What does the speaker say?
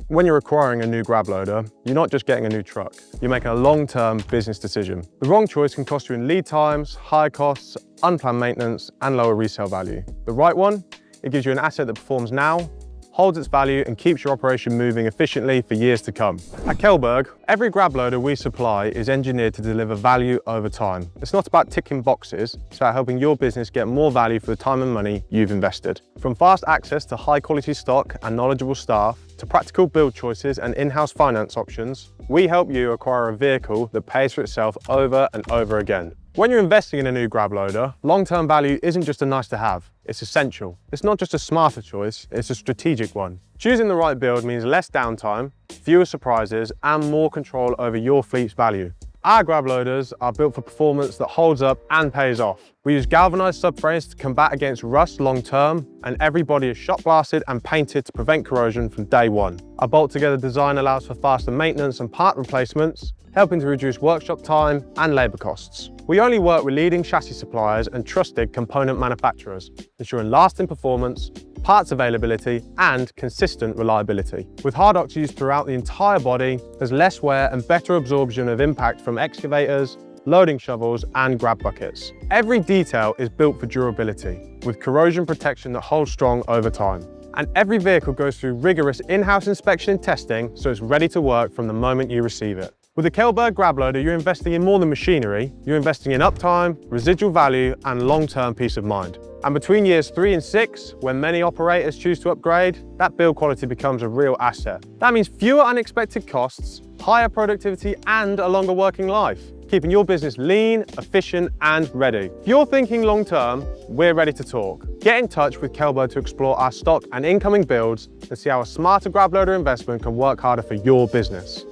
When you're acquiring a new grab loader, you're not just getting a new truck, you're making a long-term business decision. The wrong choice can cost you in lead times, high costs, unplanned maintenance, and lower resale value. The right one, it gives you an asset that performs now, holds its value, and keeps your operation moving efficiently for years to come. At Kelberg, every grab loader we supply is engineered to deliver value over time. It's not about ticking boxes, it's about helping your business get more value for the time and money you've invested. From fast access to high quality stock and knowledgeable staff, to practical build choices and in-house finance options, we help you acquire a vehicle that pays for itself over and over again. When you're investing in a new grab loader, long-term value isn't just a nice to have, it's essential. It's not just a smarter choice, it's a strategic one. Choosing the right build means less downtime, fewer surprises, and more control over your fleet's value. Our grab loaders are built for performance that holds up and pays off. We use galvanized subframes to combat against rust long term, and every body is shot blasted and painted to prevent corrosion from day one. Our bolt together design allows for faster maintenance and part replacements, helping to reduce workshop time and labour costs. We only work with leading chassis suppliers and trusted component manufacturers, ensuring lasting performance, parts availability, and consistent reliability. With Hardox used throughout the entire body, there's less wear and better absorption of impact from excavators, loading shovels, and grab buckets. Every detail is built for durability, with corrosion protection that holds strong over time. And every vehicle goes through rigorous in-house inspection and testing, so it's ready to work from the moment you receive it. With the Kel-Berg grab loader, you're investing in more than machinery, you're investing in uptime, residual value, and long-term peace of mind. And between years 3 and 6, when many operators choose to upgrade, that build quality becomes a real asset. That means fewer unexpected costs, higher productivity, and a longer working life, keeping your business lean, efficient, and ready. If you're thinking long-term, we're ready to talk. Get in touch with Kelberg to explore our stock and incoming builds and see how a smarter grab loader investment can work harder for your business.